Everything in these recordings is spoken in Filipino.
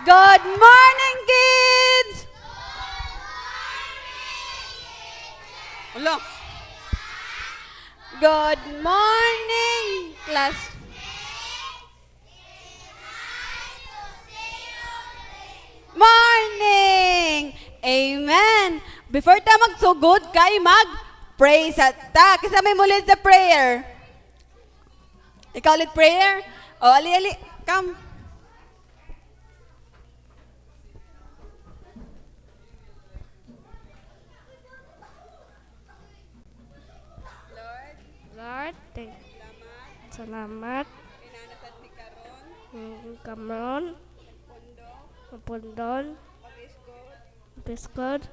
Good morning, kids! Hello. Good morning, class. Morning! Amen! Before ta magsugod kay mag-pray sa ta. Kasi may muli sa prayer. Ikaw ulit prayer? O, ali. Come. Lord, salamat. Kamron, Pundon, Biskod,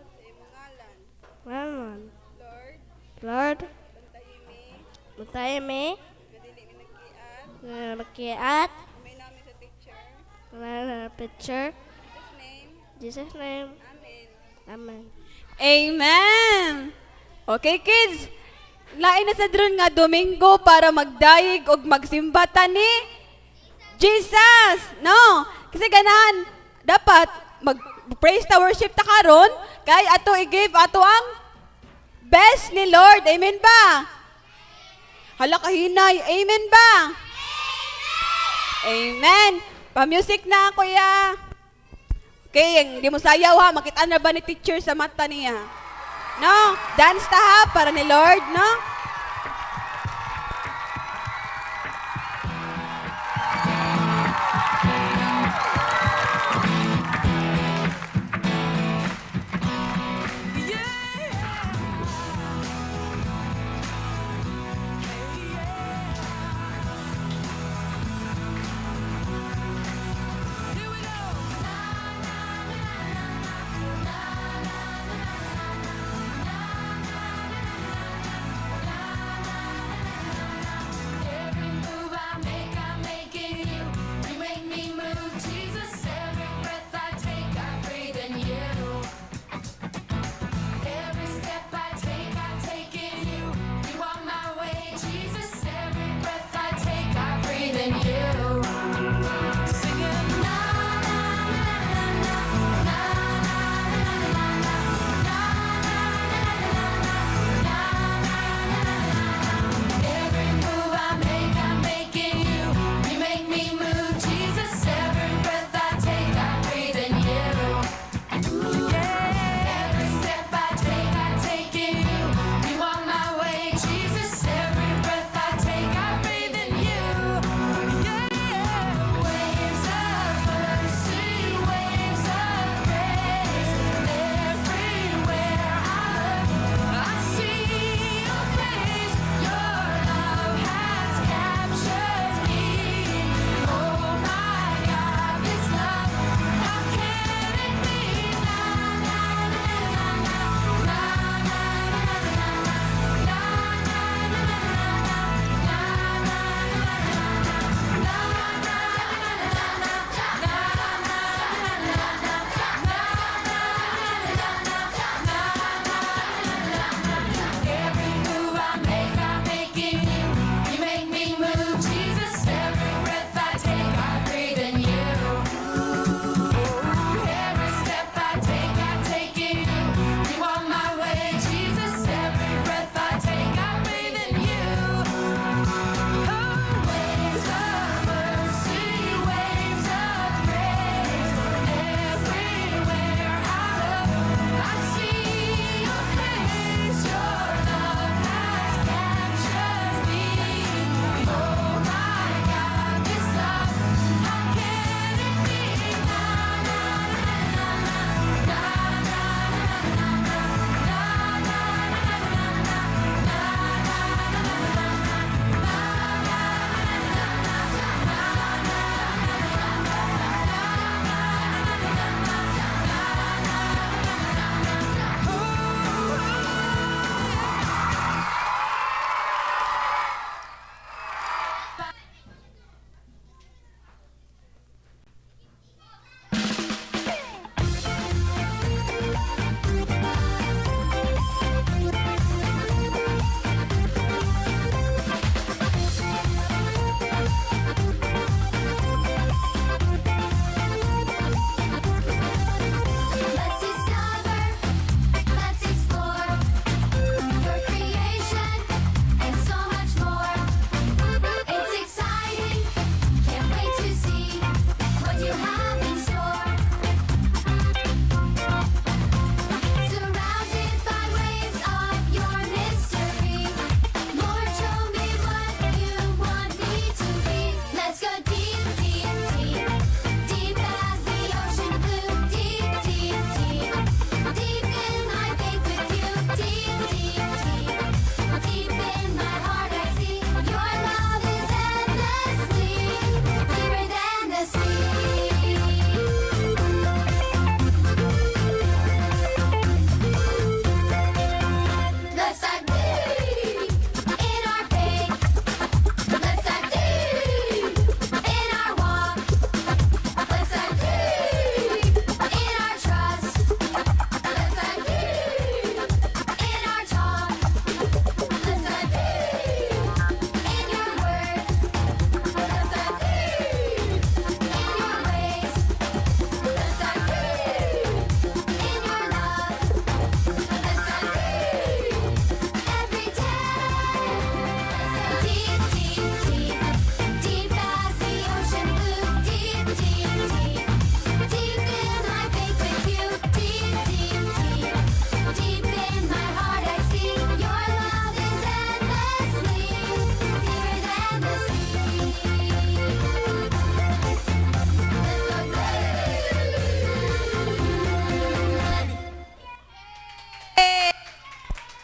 Maman. Lord, bantayan mi, nakiat, na picture, Jesus name, Amen. Amen! Okay, kids. Lain na sa dron nga Domingo para magdaig og magsimbata ni Jesus. No? Kasi ganahan, dapat mag-praise ta worship ta karon kay ato i-give ato ang best ni Lord. Amen ba? Hala kahinay. Amen ba? Amen. Pa-music na, kuya. Okay, hindi mo sayaw ha. Makita na ba ni teacher sa mata niya? No? Dance ta ha para ni Lord, no?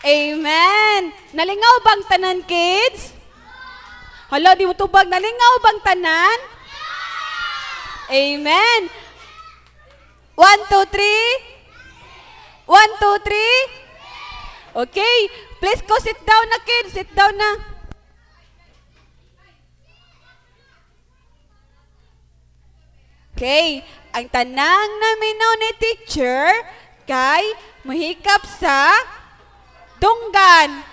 Amen. Nalingaw bang tanan, kids? Hala, di mo tubag. Nalingaw bang tanan? Amen. 1, 2, 3. 1, 2, 3. Okay. Please go sit down na, kids. Sit down na. Okay. Ang tanang naminaw ni teacher kay mahikap sa dunggan.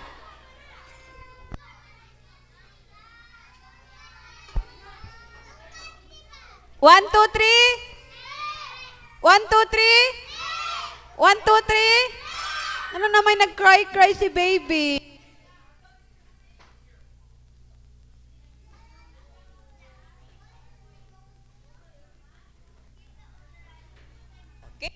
One, two, three. 1, 2, 3. 1, 2, 3. Ano naman nag-cry-cry si baby? Okay.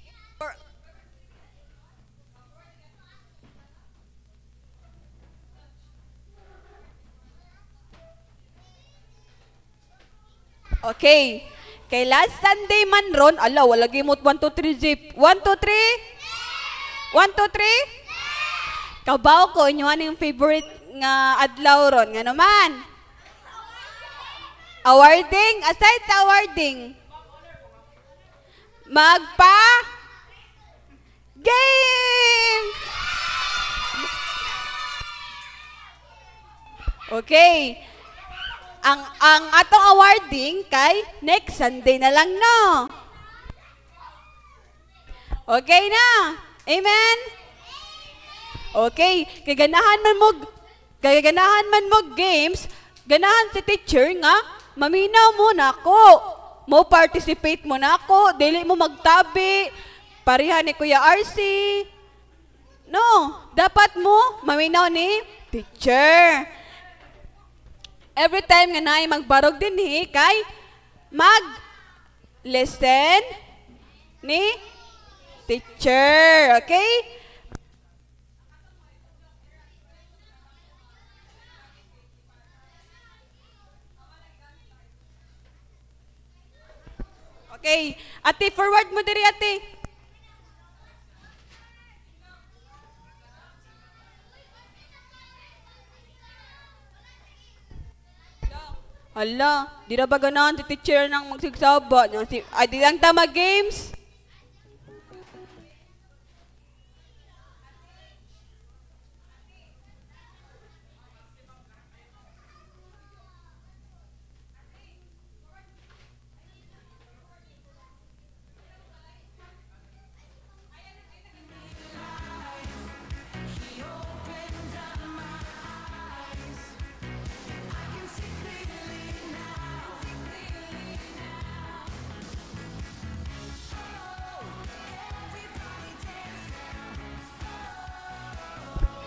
Okay. Kay last Sunday man ron, ala, wala gimot 1, 2, 3 zip. 1, 2, 3. 1, 2, 3. Kabaw ko, inyo ano yung favorite nga adlaw ron. Nga naman. Awarding. Aside sa awarding. Game! Okay. Ang atong awarding kay next Sunday na lang, no? Okay na? Amen? Okay. Kay ganahan man mo games, ganahan si teacher nga, maminaw mo na ako. Mo participate mo na ako, dili mo magtabi, pareha ni Kuya RC. No, dapat mo maminaw ni teacher. Every time nga naay magbarog din kay mag-listen ni teacher. Okay? Okay. Ate, forward mo diri, ate. Hala, di na ba ganahan si teacher nang magsigsaba? Ay, di lang tama games?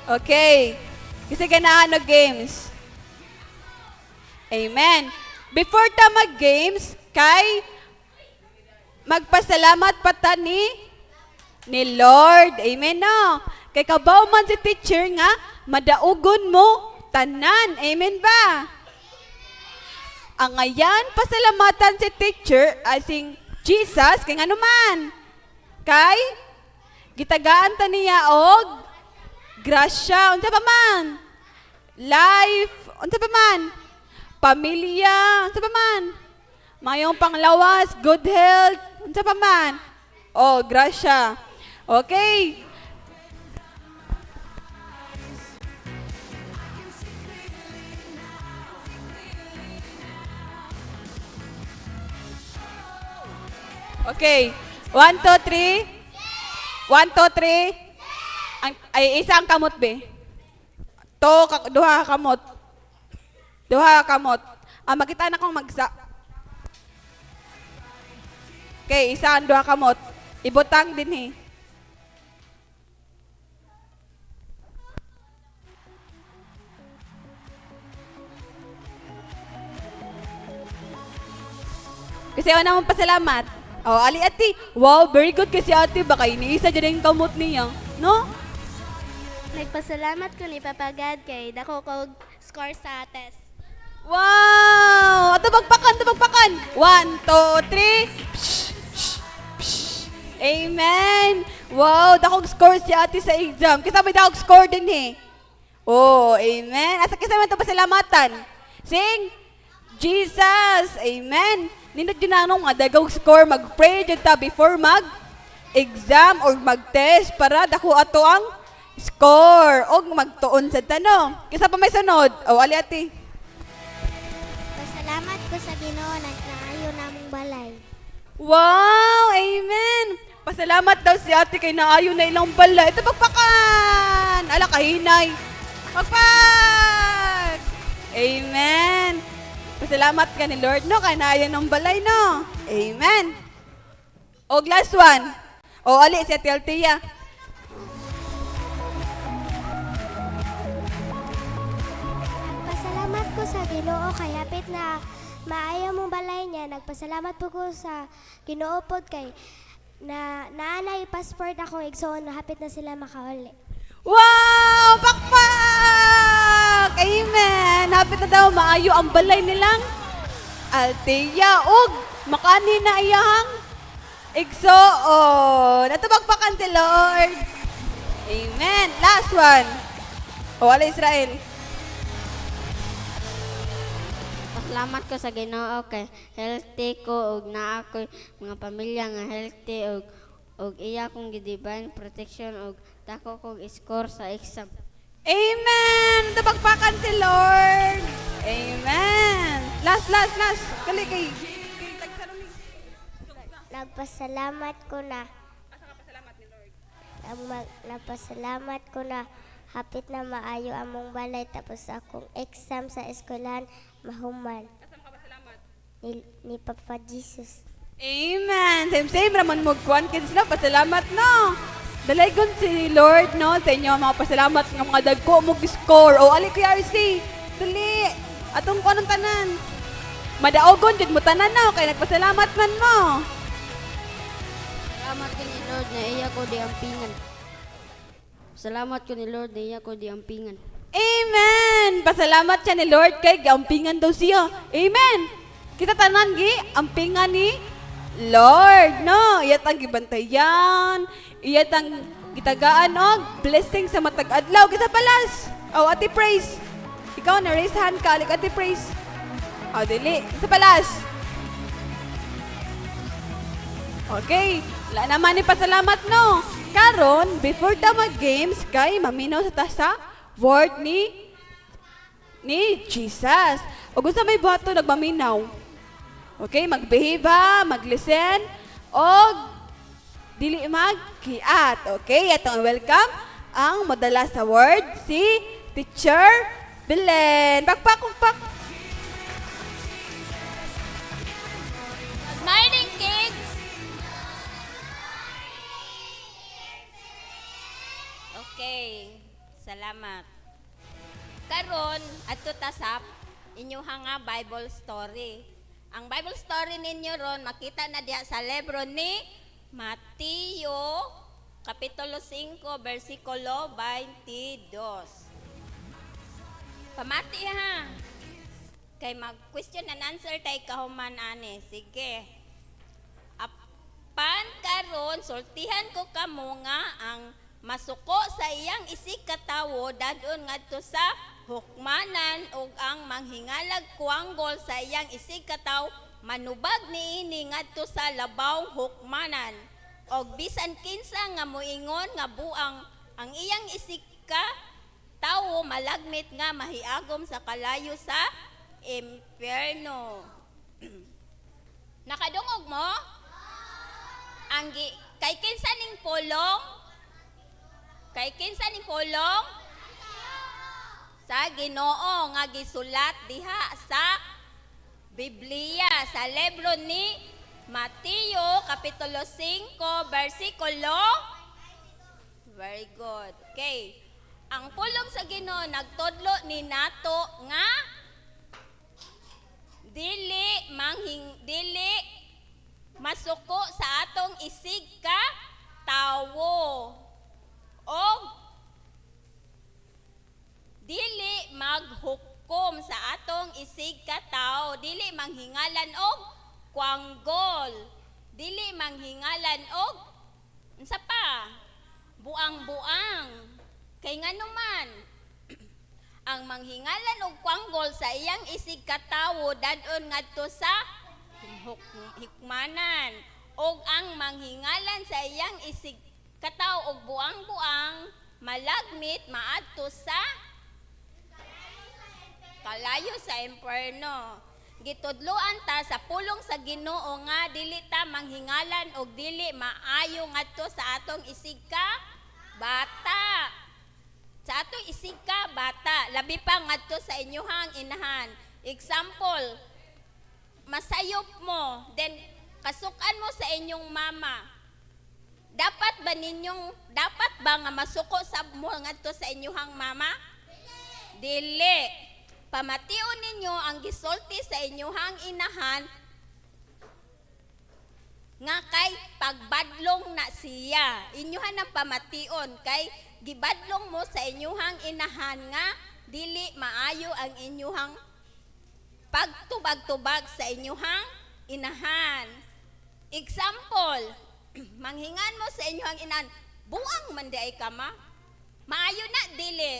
Okay. Kasi ganahan no games. Amen. Before ta mag-games, kay magpasalamat pa ta ni Lord. Amen, no? Kay kabaw man si teacher nga, madaugon mo tanan. Amen ba? Ang ayan, pasalamatan si teacher, asing Jesus, kay nga naman. Kay, gitagaan ta niya og grasya, unsa pa man? Life, unsa pa man? Pamilya, unsa pa man? Mayong panglawas, good health, unsa pa man? Oh, grasya. Okay. Okay. 1, 2, 3. 1, 2, 3. Ay, isa ang kamot, be. Duha ka kamot. Duha ka kamot. Makita na kong magsa. Okay, isa ang duha kamot. Ibutang din, Kasi ako naman pasalamat. Oh, ali ati. Wow, very good kasi ate. Baka iniisa dyan yung kamot niya. No? Nagpasalamat ko ni Papa God kay dako ko score sa test. Wow! Tabagpakan, tabagpakan. 1, 2, 3. Psh, psh, psh. Amen. Wow, dakong score si ate sa exam. Kita may dakong score din eh. Oh, amen. Asa kasi man ito pasalamatan. Sing, Jesus. Amen. Nindot yun na nga dagong score. Mag-pray dyan ta before mag-exam or mag-test para dako ato ang score. O magtuon sa tanong. Kisa pa may sunod. O, ali ate. Pasalamat ko sa Ginoo nagkaayo namong balay. Wow! Amen! Pasalamat daw si ate kay naayo na ilang bala. Ito pagpakan! Ala kahinay! Pagpak! Amen! Pasalamat ka ni Lord, no? Kay naayo ng balay, no? Amen! O, last one. O, ali, si ate Althea. Pasalamat ko sa Ginoo kay hapit na maayo mong balay niya. Nagpasalamat po ko sa Ginoo pod kay na naanay passport akong igsoon na hapit na sila makauli. Wow! Pakpak! Amen! Hapit na daw maayo ang balay nilang Althea. Og, makani na iyahang igsoon. Ito pakpakan si Lord. Amen. Last one. O, ala Israel. Pasalamat ko sa Ginoo kay healthy ko ug naa ko mga pamilya nga healthy ug iya kong divine protection ug dako kog score sa exam. Amen! Ito pakpakan si Lord. Amen. Last. Kali kay tagsalumi. Nagpasalamat ko na nagpasalamat ko na hapit na maayo among balay tapos akong exam sa eskwelahan mahuman. Ni Papa Jesus. Amen. Same raman mo kuan kids na pasalamat no. Dalaygon si Lord no sa inyo mga pasalamat ng mga dagko mo score. O ali kay RC. Dali. Atong kuan ang tanan. Madaogon jud mo tanan no kay nagpasalamat man mo. Salamat ko ni Lord na iya ko di ampingan. Salamat ko ni Lord na iya ko di ampingan. Amen. Pasalamat siya ni Lord kay giampingan daw siya. Amen. Kita tanan gi ampingan ni Lord, no? Iyat ang gibantayan, iyat ang gitagaan og blessing sa matag adlaw kita palas. Oh, ati praise. Ikaw na raise hand ka, alik ati praise. Oh, dili. Kita palas. Okay, wala naman ni pasalamat no. Karon, before ta mag-games kay maminaw sa tasa word ni Jesus. O gusto may buhato nagmaminaw. Okay, mag-behave ha, mag-listen, o dili mag-kiat. Okay, itong welcome ang madala sa word, si Teacher Belen. Pakpak. Good morning, kids! Okay, salamat. Karon adto ta sa inyuha nga Bible story. Ang Bible story ninyo ron makita na diha sa libro ni Mateo kapitulo 5 bersikulo 22. Pamati ha. Kay mag-question and answer tay kahuman ani. Sige. Apan karon sultihan ko kamo nga ang masuko sa iyang isig katawo dadon ngadto sa hukmanan ug ang manghingalag kuanggol sa iyang isig kataw manubag niini ngadto sa labawng hukmanan og bisan kinsa nga moingon nga buang ang iyang isig ka tawo malagmit nga mahiagom sa kalayo sa impyerno. Nakadungog mo? Kay kinsa ning pulong? Kay kinsa ning pulong? Sa Ginoo nga gisulat diha sa Biblia sa libro ni Mateo kapitulo 5 bersikulo. Very good. Okay. Ang pulong sa Ginoo nagtudlo ni nato nga dili masuko sa atong isig ka tawo o dili maghukom sa atong isig ka tawo, dili manghingalan og kuanggol, dili manghingalan og Unsa pa? Buang-buang. Kay nga naman, ang manghingalan og kwanggol sa iyang isig katawo dadon ngadto sa hikmanan, og ang manghingalan sa iyang isig katawo og buang-buang malagmit maadto sa kalayo sa imperno. Gitudloan ta sa pulong sa Ginoo nga dili ta manghingalan og dili maayo ngadto sa atong isig ka bata. Sa atong isig ka bata, labi pa ngadto sa inyuhang inahan. Example, masayop mo, then kasukan mo sa inyong mama. Dapat ba nga masuko sa mo ngadto sa inyuhang mama? Dili. Pamation ninyo ang gisulti sa inyuhang inahan nga kay pagbadlong na siya. Inyuhan ang pamation kay gibadlong mo sa inyuhang inahan nga dili maayo ang inyuhang pagtubag-tubag sa inyuhang inahan. Example, manghingan mo sa inyuhang inahan, buang man di ay kama. Maayo na dili.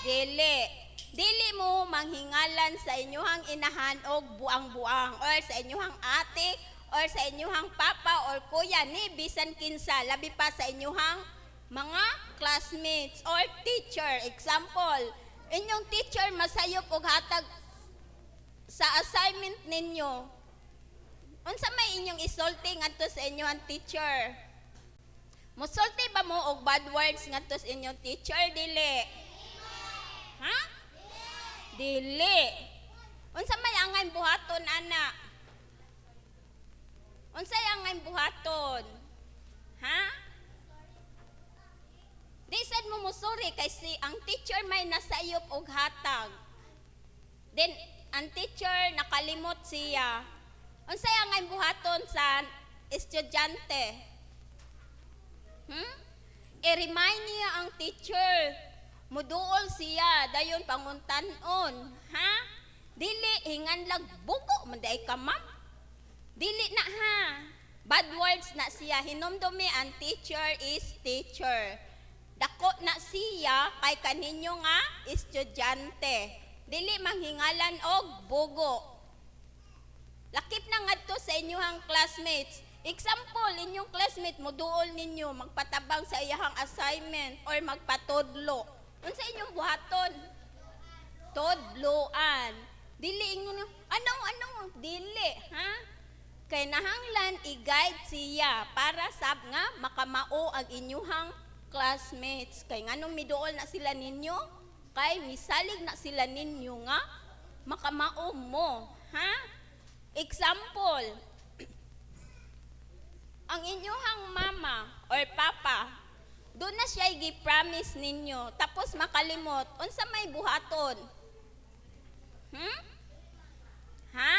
Dili. Dili mo manghingalan sa inyuhang inahan og buang-buang or sa inyuhang ate or sa inyuhang papa or kuya ni bisan kinsa labi pa sa inyuhang mga classmates or teacher. Example, inyong teacher masayop og hatag sa assignment ninyo. Unsa may inyong isulti ngadto sa inyong teacher? Musulti ba mo og bad words ngadto sa inyong teacher? Dili. Ha? Dili. Unsa may angay buhaton ana? Unsay angay buhaton? Ha? Di sad mo musuri kasi ang teacher may nasayop og hatag. Then ang teacher nakalimot siya. Unsay angay buhaton sa estudyante? I-remind niya ang teacher. Muduol siya dayon panguntanon, ha? Dili hinganlag bugo man day ka ma'am. Dili na ha. Bad words na siya. Hinumdumi ang teacher is teacher. Dako na siya kay kaninyo nga estudyante. Dili manghingalan og bugo. Lakip na ngadto sa inyong classmates. Example, inyong classmate muduol ninyo magpatabang sa iyahang assignment or magpatodlo. Unsa inyong buhaton? Todloan. Dili inyo anong dili, ha? Kay nahanglan i-guide siya para sab nga makamao ang inyuhang classmates. Kay nganong miduol na sila ninyo? Kay misalig na sila ninyo nga makamao mo, ha? Example, ang inyuhang mama or papa, doon na siya i-promise ninyo, tapos makalimot, unsa may buhaton? Ha?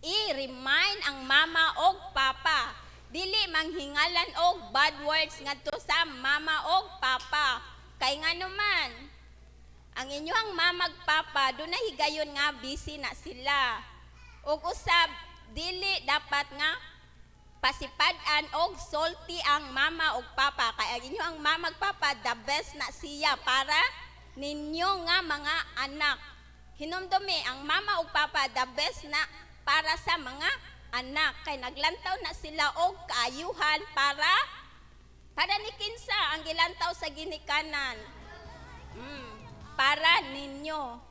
I-remind ang mama og papa. Dili manghingalan og bad words ngadto sa mama og papa. Kay nga naman, ang inyong mama ug papa, doon na higayon nga busy na sila. Og usab, dili dapat nga pasipad-an og salty ang mama og papa. Kaya ang inyong mama ug papa, the best na siya para ninyo nga mga anak. Hinumdumi, ang mama ug papa, the best na para sa mga anak. Kay naglantaw na sila og kaayuhan para ni kinsa ang gilantaw sa ginikanan. Para ninyo.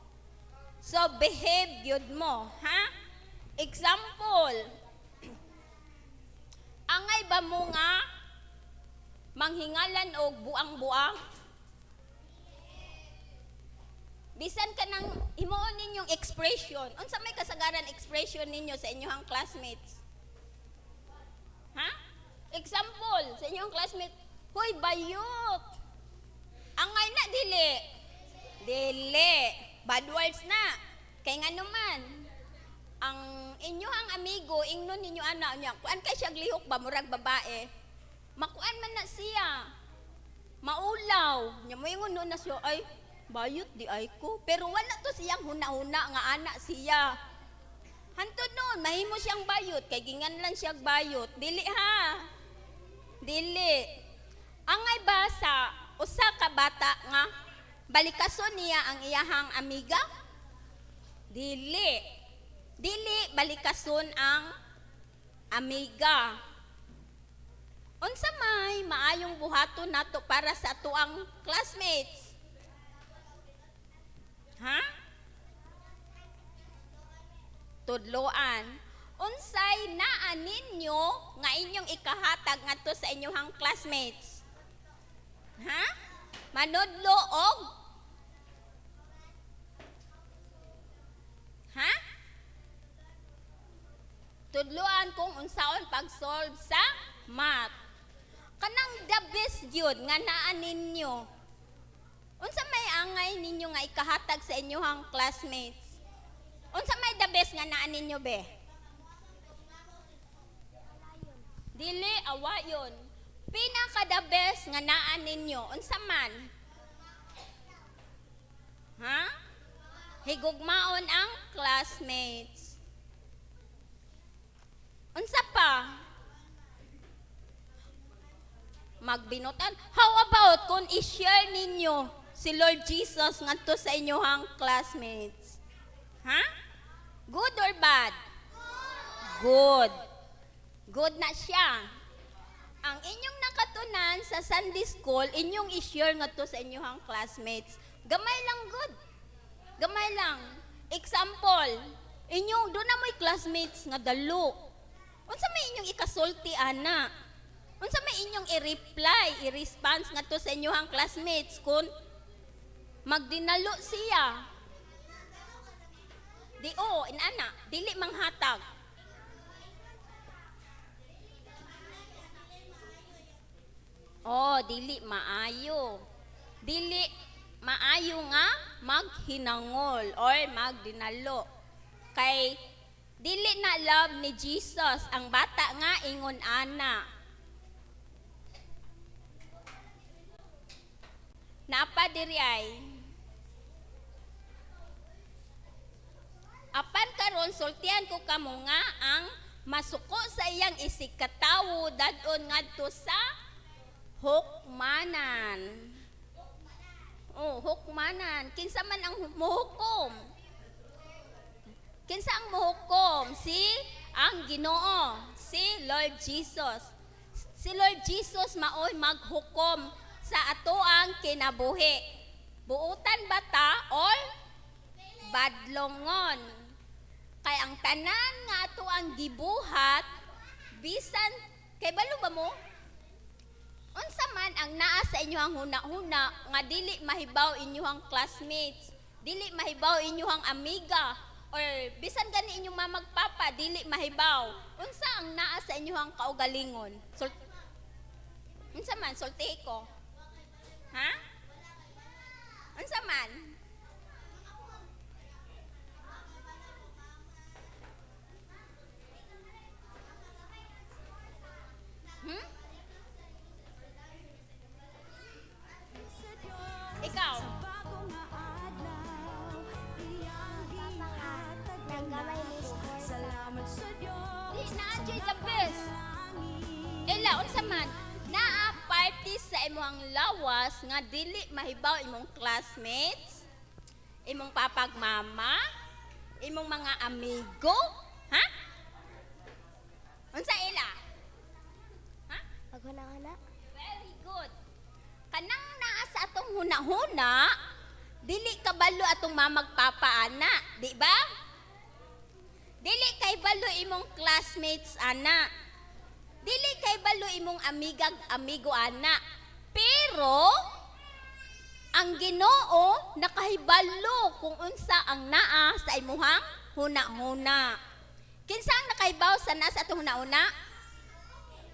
So, behave yun mo, ha? Example, angay ba mo nga manghingalan og buang-buang? Bisan ka nang himuon ninyong expression. Unsa may kasagaran expression ninyo sa inyong classmates? Ha? Example, sa inyong classmate, hoy bayot. Angay na dili. Dili. Bad words na. Kay nga naman, ang inyong amigo, ingnon ninyo anak niya, kuan kay siya glihok ba, murag babae, makuan man na siya, maulaw, niya mo yung na siya, ay, bayot di ay ko, pero wala to siyang huna-huna nga anak siya. Hantod noon, mahimo siyang bayot, kay gingan lang siya bayot, dili ha. Dili. Angay ba sa usa ka bata nga balikason niya ang iyahang amiga? Dili. Dili balikason ang amiga. Unsa may maayong buhaton nato para sa atuang classmates? Ha? Tudloan. Unsay naa ninyo nga inyong ikahatag ngadto sa inyong classmates? Ha? Manudlo og ha? Tudloan kung unsaon pag-solve sa math. Kanang the best yun nga naa ninyo. Unsa may angay ninyo nga ikahatag sa inyong classmates? Unsa may the best nga naa ninyo be? Dili awayon. Pinaka the best nga naa ninyo. Unsa man? Ha? Higugmaon ang classmates. Unsa pa? Magbinutan. How about kung i-share ninyo si Lord Jesus ngadto sa inyong classmates? Ha? Good or bad? Good. Good na siya. Ang inyong nakatunan sa Sunday School, inyong i-share ngadto sa inyong classmates. Gamay lang good. Gamay lang. Example, inyong doon na mo'y classmates nga dalo. Unsa may inyong ikasulti ana? Unsa may inyong i-reply, i-response ngadto sa inyong classmates kung magdinalo siya? Di inana, dili manghatag. Dili maayo. Dili maayo nga maghinangol or magdinalo. Kay dili na love ni Jesus ang bata nga ingon ana. Napa diri ay apan karon sultihan ko kamo nga ang masuko sa iyang isikatawo dadon ngadto sa hukmanan. Hukmanan. Kinsa man ang muhukom? Kinsa ang muhukom? Ang Ginoo, si Lord Jesus. Si Lord Jesus maoy maghukom sa ato ang kinabuhi. Buutan bata or badlongon. Kay ang tanan nga ato ang gibuhat, bisan, kay balo ba mo? Unsa man ang naa sa inyong huna-huna nga dili mahibaw inyong classmates, dili mahibaw inyong amiga, or bisan gani inyong mamagpapa, dili mahibaw. Unsa ang naa sa inyong kaugalingon? Unsa man, sulti ko? Ha? Unsa man? Ikaw? Nanggamay ni score sa Di na the best. Ela, unsa man? Naa party sa imong lawas nga dili mahibaw imong classmates, imong papag mama, imong mga amigo, ha? Unsa ila? Ha? paghuna-huna. Very good. Kanang naa sa atong huna-huna, dili kabalo atong mamagpapa ana, di ba? Dili kay balo imong classmates ana. Dili kay balo imong amigo ana. Pero ang Ginoo nakahibalo kung unsa ang naa sa imuhang huna-huna. Kinsa ang nakahibaw sa naa sa atong huna-huna?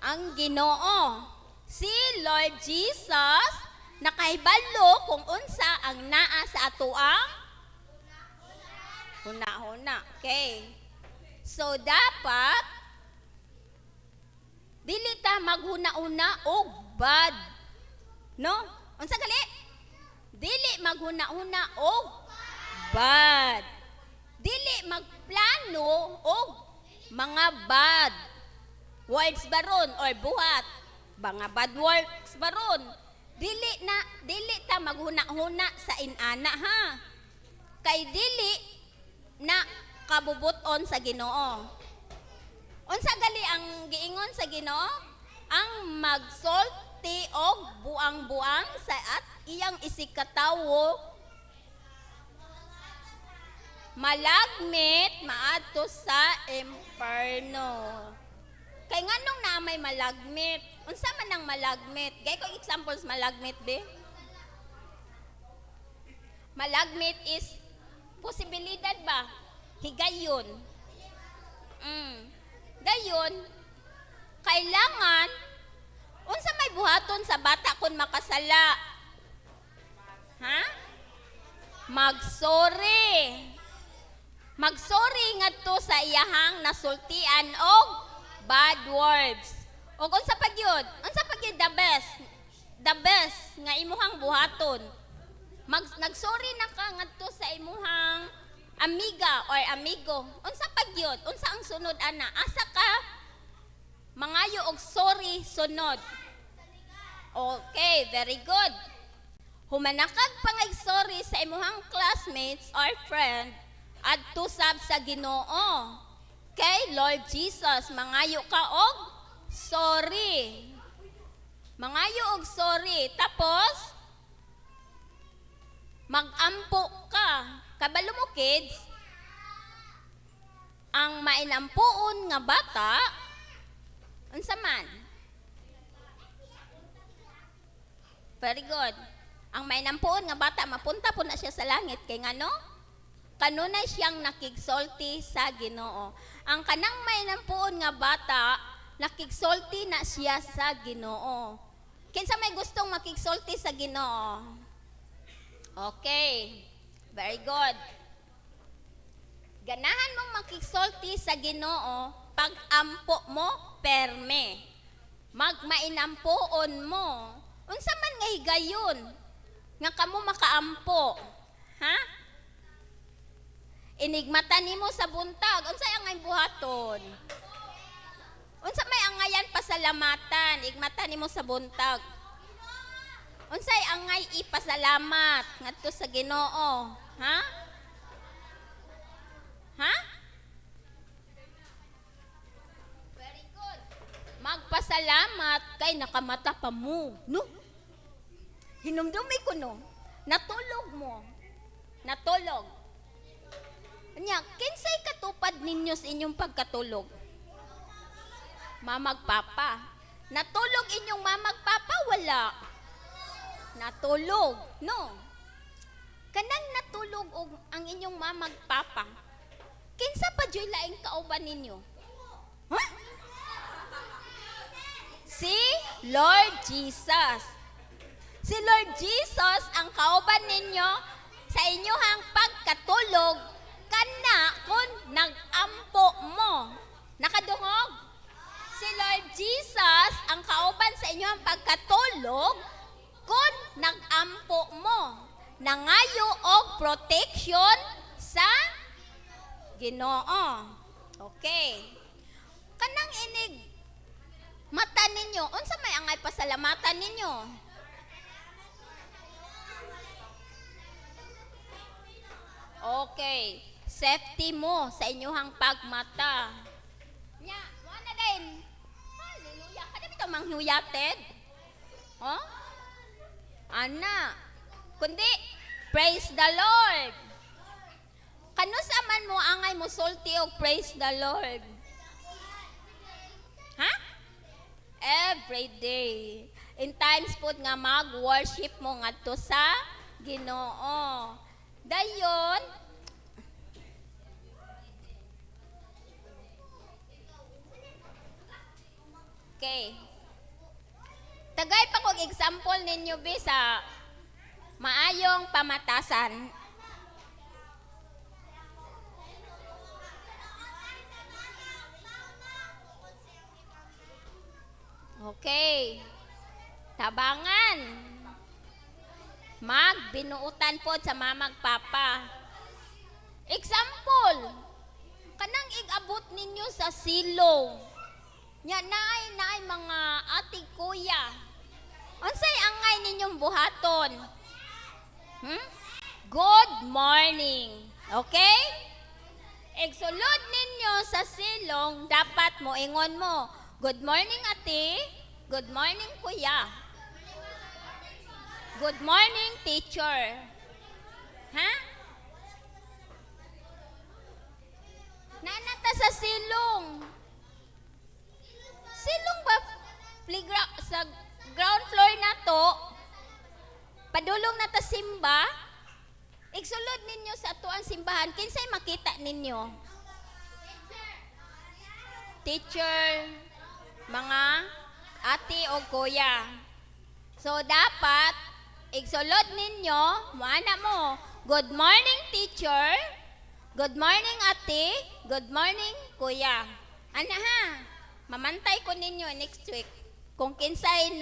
Ang Ginoo. Si Lord Jesus nakahibalo kung unsa ang naa sa atoang huna-huna. Okay. So dapat dili ta maghuna-una og bad. No? Unsa gali? Dili maghuna-una og bad. Dili magplano og mga bad words baron or buhat. mga bad works baron. Dili ta maghuna-huna sa inana ha. Kay dili na kabubuton sa Ginoo. Unsa gali ang giingon sa Ginoo? Ang magsulti og buang-buang sa at iyang isikatawo malagmit maadto sa imperno. Kay nganong na may malagmit? Unsa man ang malagmit? Gay ko examples malagmit be. Malagmit is posibilidad ba? Higayon. Dayon, kailangan unsa may buhaton sa bata kun makasala? Ha? Magsorry. Magsorry ngadto sa iyahang nasultian og bad words. Og unsa pa gyud? Unsa pa gyud the best? The best nga imuhang buhaton. Nagsorry na ka ngadto sa imuhang amiga or amigo. Unsa pa gyud? Unsa ang sunod ana? Asa ka mangayo og sorry sunod. Okay, very good. Humanakag pangay-sorry sa imuhang classmates or friend adto sab sa Ginoo. Kay Lord Jesus, mangayo ka og sorry. Mangayo og sorry. Tapos, magampo ka. Kabalo mo kids, ang mainampuon nga bata, unsa man? Very good. Ang mainampuon nga bata, mapunta po na siya sa langit. Kay ngano? Kanunay siyang nakigsulti sa Ginoo. Ang kanang mainampuon nga bata, nakigsulti na siya sa Ginoo. Kinsa may gustong makigsulti sa Ginoo? Okay. Very good. Ganahan mong makigsulti sa Ginoo pag ampo mo perme. Magmainampuon mo. Unsa man nga higayon nga kamo makaampo. Ha? Inigmata nimo sa buntag. Unsay angay buhaton? Unsa may angayan pasalamatan? Igmata nimo sa buntag. Unsay angay ipasalamat ngadto sa Ginoo? Ha? Ha? Very good. Magpasalamat kay nakamata pa mo. No? Hinumdumi ko no. Natulog mo. Natulog. Nya, kinsay katupad ninyo sa inyong pagkatulog? Mamagpapa. Natulog inyong mamagpapa? Wala. Natulog. No. Kanang natulog og ang inyong mamagpapa. Kinsa pa joy laing kauban ninyo? Huh? Si Lord Jesus. Si Lord Jesus ang kauban ninyo sa inyong pagkatulog kana kun nagampo mo. Nakadungog? Si Lord Jesus ang kauban sa inyong pagkatulog kun nagampo mo. Nangayo og protection sa Ginoo. Okay. Kanang inig mata ninyo, unsa may angay pasalamatan ninyo? Okay. Safety mo sa inyong pagmata. Nya, mo na din. Hallelujah. Kada bitaw manghuyated? Oh? Ana. Kundi, praise the Lord. Kano sa man mo angay mo sulti og praise the Lord? Ha? Every day. In times po nga mag-worship mo ngadto sa Ginoo. Dayon, okay. Tagay pa kong example ninyo be sa maayong pamatasan. Okay. Tabangan. Magbinuutan po sa mamagpapa. Example. Kanang igabot ninyo sa silo. Nya naay mga ati ko kuya. Unsay angay ninyong buhaton? Good morning. Okay? Igsulod ninyo sa silong, dapat mo ingon mo, good morning ate, good morning kuya. Good morning teacher. Ha? Nanata sa silong. Silong ba sa ground floor na to? Padulong na ta simba? Igsulod ninyo sa tuang simbahan, kinsay makita ninyo? Teacher, mga ate o kuya. So dapat igsulod ninyo, muana mo, good morning teacher, good morning ate, good morning kuya. Ana ha, mamantay ko ninyo next week kung kinsay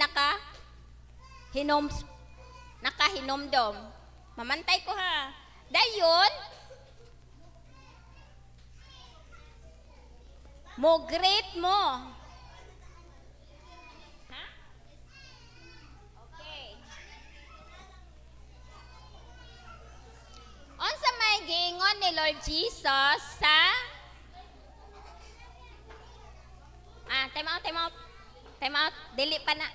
nakahinomdom. Mamantay ko ha. Dayon, mo greet mo. Ha? Okay. Unsa may giingon ni Lord Jesus sa time out, dili pa na.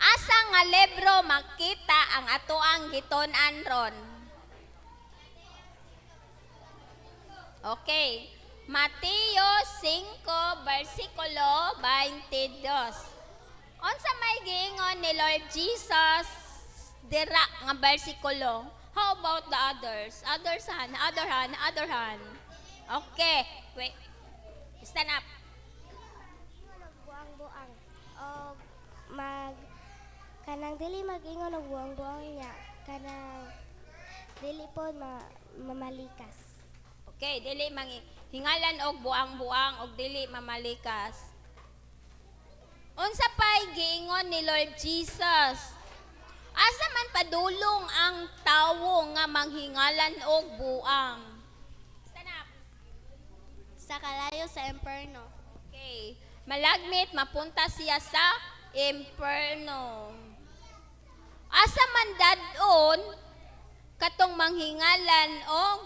Asa nga libro makita ang atoang giton-an ron? Okay. Mateo 5 versikulo 22. Unsa may giingon ni Lord Jesus dira nga bersikulo? How about the others? Other hand. Okay. Wait. Stand up. Buang-buang. O kanang dili mag-ingon og buang-buang niya. Kanang dili po mamalikas. Okay, dili hingalan og buang-buang og dili mamalikas. Unsa pay giingon ni Lord Jesus? Asa man padulong ang tawo nga manghingalan og buang? Stand up. Sa kalayo sa imperno. Okay. Malagmit mapunta siya sa imperno. Asa man dadon katong manghingalan og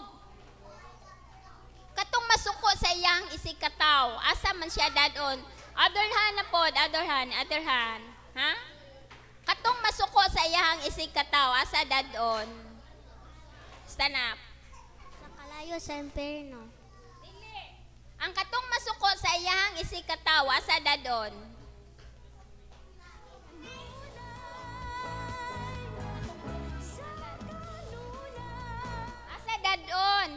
katong masuko sa iyang isikataw. Asa man siya dadon? Other hand na pod, other hand. Ha? Katong masuko sa iyang isikataw, asa dadon? Stand up. Sa kalayo sa imperno. Dili. Ang katong masuko sa iyang isikataw, asa dadon? Asa dadon?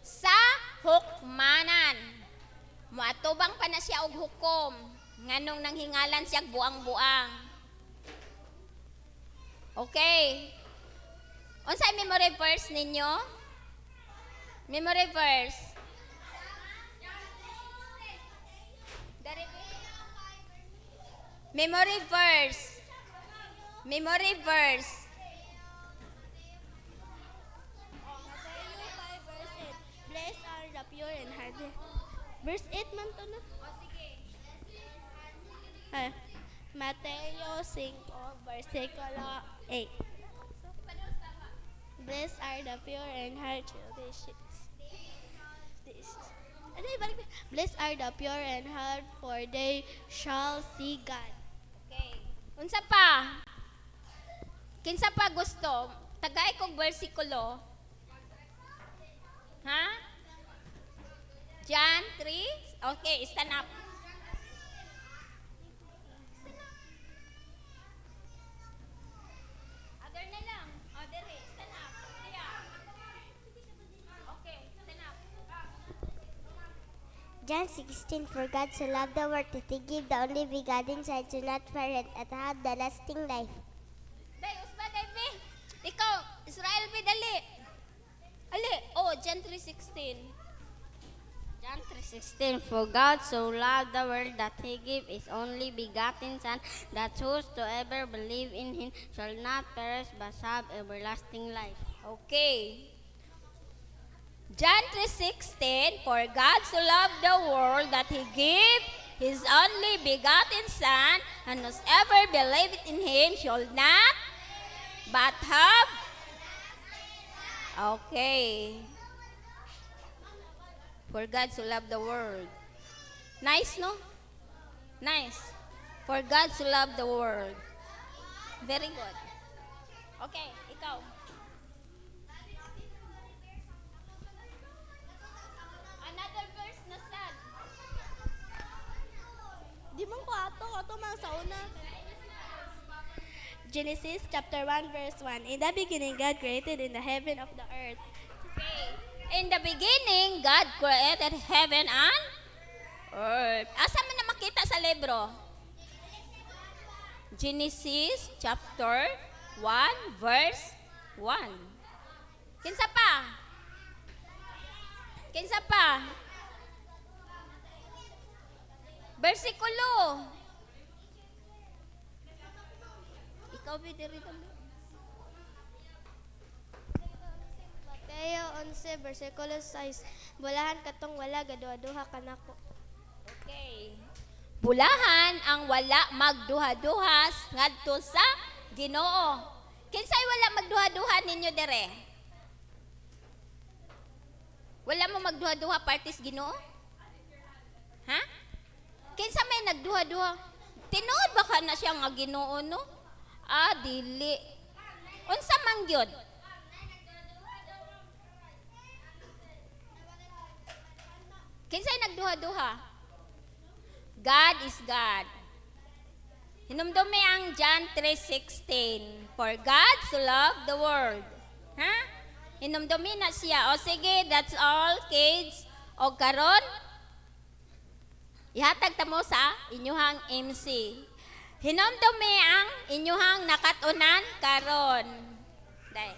Sa hukmanan. Muatubang pa na siya og hukom. Nganong nanghingalan siya buang-buang. Okay. Unsay memory verse ninyo? Memory verse. Memory verse. Memory verse. Blessed are the pure in heart. Verse 8 man to na. Mateo 5 versikulo 8. Blessed are the pure in heart. Blessed are the pure in heart, for they shall see God. Okay. Unsa pa? Kinsa pa gusto? Tagay kog bersikulo. Ha? John 3? Okay, stand up. Other na lang. Other, stand up. Okay, stand up. John 16, for God so loved the world that he gave the only begotten Son to not perish and have the lasting life. Day, usba, Day, ikaw, Israel, dali. Ali, John 3:16. John 3:16, for God so loved the world that he gave his only begotten Son, that whosoever believe in him shall not perish but have everlasting life. Okay. John 3:16, for God so loved the world that He gave His only begotten Son, and whosoever believeth in Him shall not but have. Okay. For God so loved the world. Nice, no? Nice. For God so loved the world. Very good. Okay, ikaw. Another verse na sad. Di man ko ato man sa una. Genesis chapter 1 verse 1. In the beginning, God created in the heaven of the earth. Okay. In the beginning, God created heaven and earth. Asa man na makita sa libro? Genesis chapter 1 verse 1. Kinsa pa? Kinsa pa? Bersikulo. Ikaw bidiri dali. Mateo 11 versikulo 6. Bulahan katong wala gaduha-duha kanako. Okay. Bulahan ang wala magduha-duhas ngadto sa Ginoo. Kinsay wala magduha-duha ninyo dere? Wala mo magduha-duha partis Ginoo? Ha? Kinsa may nagduha-duha? Tinuod ba ka na siya nga Ginoo no? Ah, dili. Unsa man gyud? Kinsay nagduha-duha? God is God. Hinumdumi ang John 3:16. For God so loved the world. Ha? Hinumdumi na siya. O sige, that's all, kids. O karon, ihatag ta mo sa inyuhang MC. Hinumdumi ang inyuhang nakatunan karon. Dai.